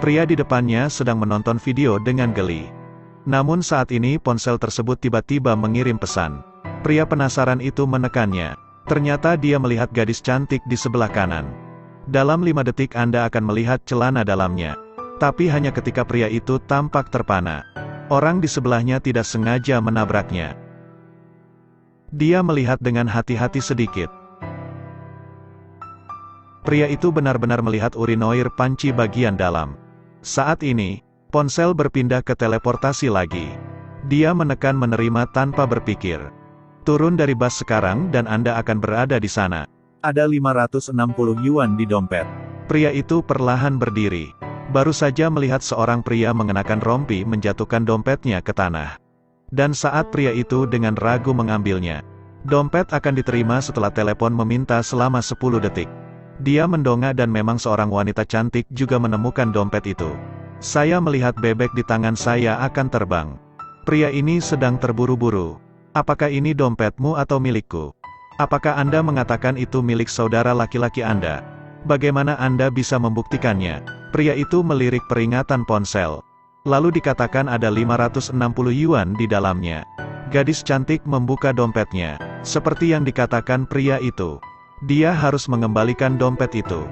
Pria di depannya sedang menonton video dengan geli. Namun saat ini ponsel tersebut tiba-tiba mengirim pesan. Pria penasaran itu menekannya. Ternyata dia melihat gadis cantik di sebelah kanan. Dalam 5 detik Anda akan melihat celana dalamnya. Tapi hanya ketika pria itu tampak terpana. Orang di sebelahnya tidak sengaja menabraknya. Dia melihat dengan hati-hati sedikit. Pria itu benar-benar melihat urinoir panci bagian dalam. Saat ini, ponsel berpindah ke teleportasi lagi. Dia menekan menerima tanpa berpikir. Turun dari bus sekarang dan Anda akan berada di sana. Ada 560 yuan di dompet. Pria itu perlahan berdiri. Baru saja melihat seorang pria mengenakan rompi menjatuhkan dompetnya ke tanah. Dan saat pria itu dengan ragu mengambilnya, dompet akan diterima setelah telepon meminta selama 10 detik. Dia mendongak dan memang seorang wanita cantik juga menemukan dompet itu. Saya melihat bebek di tangan saya akan terbang. Pria ini sedang terburu-buru. Apakah ini dompetmu atau milikku? Apakah Anda mengatakan itu milik saudara laki-laki Anda? Bagaimana Anda bisa membuktikannya? Pria itu melirik peringatan ponsel. Lalu dikatakan ada 560 yuan di dalamnya. Gadis cantik membuka dompetnya. Seperti yang dikatakan pria itu. Dia harus mengembalikan dompet itu.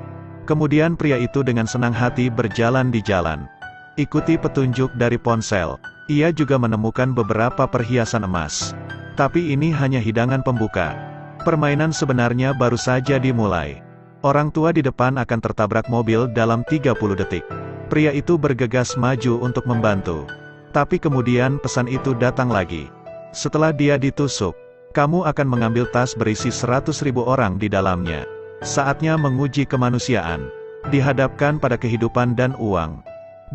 Kemudian pria itu dengan senang hati berjalan di jalan. Ikuti petunjuk dari ponsel. Ia juga menemukan beberapa perhiasan emas. Tapi ini hanya hidangan pembuka. Permainan sebenarnya baru saja dimulai. Orang tua di depan akan tertabrak mobil dalam 30 detik. Pria itu bergegas maju untuk membantu. Tapi kemudian pesan itu datang lagi. Setelah dia ditusuk, kamu akan mengambil tas berisi 100.000 orang di dalamnya. Saatnya menguji kemanusiaan. Dihadapkan pada kehidupan dan uang.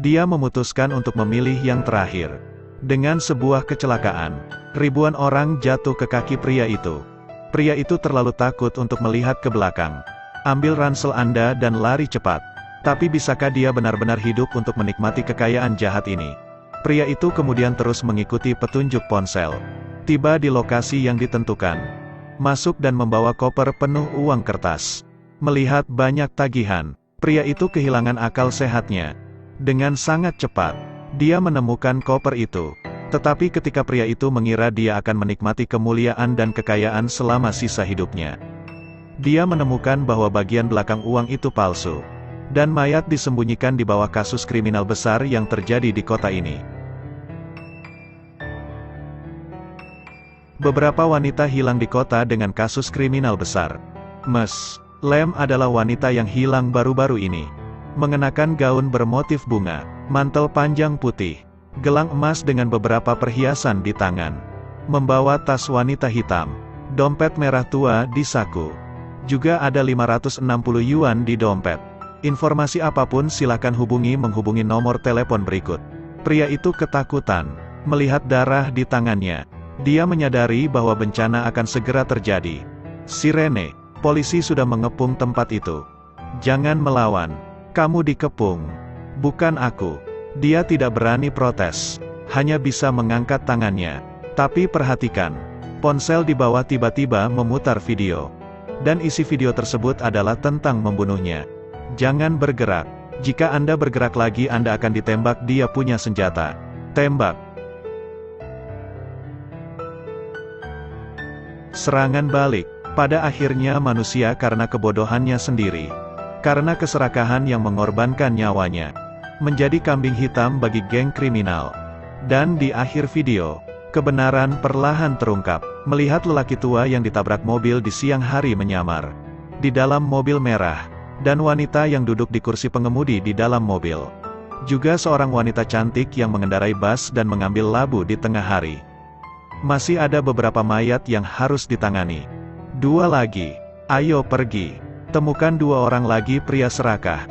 Dia memutuskan untuk memilih yang terakhir. Dengan sebuah kecelakaan, ribuan orang jatuh ke kaki pria itu. Pria itu terlalu takut untuk melihat ke belakang. Ambil ransel Anda dan lari cepat. Tapi bisakah dia benar-benar hidup untuk menikmati kekayaan jahat ini? Pria itu kemudian terus mengikuti petunjuk ponsel. Tiba di lokasi yang ditentukan. Masuk dan membawa koper penuh uang kertas. Melihat banyak tagihan, pria itu kehilangan akal sehatnya. Dengan sangat cepat, dia menemukan koper itu. Tetapi ketika pria itu mengira dia akan menikmati kemuliaan dan kekayaan selama sisa hidupnya, dia menemukan bahwa bagian belakang uang itu palsu. Dan mayat disembunyikan di bawah kasus kriminal besar yang terjadi di kota ini. Beberapa wanita hilang di kota dengan kasus kriminal besar. Ms. Lem adalah wanita yang hilang baru-baru ini. Mengenakan gaun bermotif bunga, mantel panjang putih, gelang emas dengan beberapa perhiasan di tangan. Membawa tas wanita hitam, dompet merah tua di saku. Juga ada 560 yuan di dompet. Informasi apapun silakan menghubungi nomor telepon berikut. Pria itu ketakutan, melihat darah di tangannya. Dia menyadari bahwa bencana akan segera terjadi. Sirene, polisi sudah mengepung tempat itu. Jangan melawan, kamu dikepung. Bukan aku. Dia tidak berani protes, hanya bisa mengangkat tangannya. Tapi perhatikan, ponsel di bawah tiba-tiba memutar video. Dan isi video tersebut adalah tentang membunuhnya. Jangan bergerak. Jika Anda bergerak lagi Anda akan ditembak. Dia punya senjata. Tembak. Serangan balik. Pada akhirnya manusia karena kebodohannya sendiri. Karena keserakahan yang mengorbankan nyawanya. Menjadi kambing hitam bagi geng kriminal. Dan di akhir video, kebenaran perlahan terungkap. Melihat lelaki tua yang ditabrak mobil di siang hari menyamar. Di dalam mobil merah. Dan wanita yang duduk di kursi pengemudi di dalam mobil. Juga seorang wanita cantik yang mengendarai bus dan mengambil labu di tengah hari. Masih ada beberapa mayat yang harus ditangani. 2 lagi. Ayo pergi. Temukan 2 orang lagi pria serakah.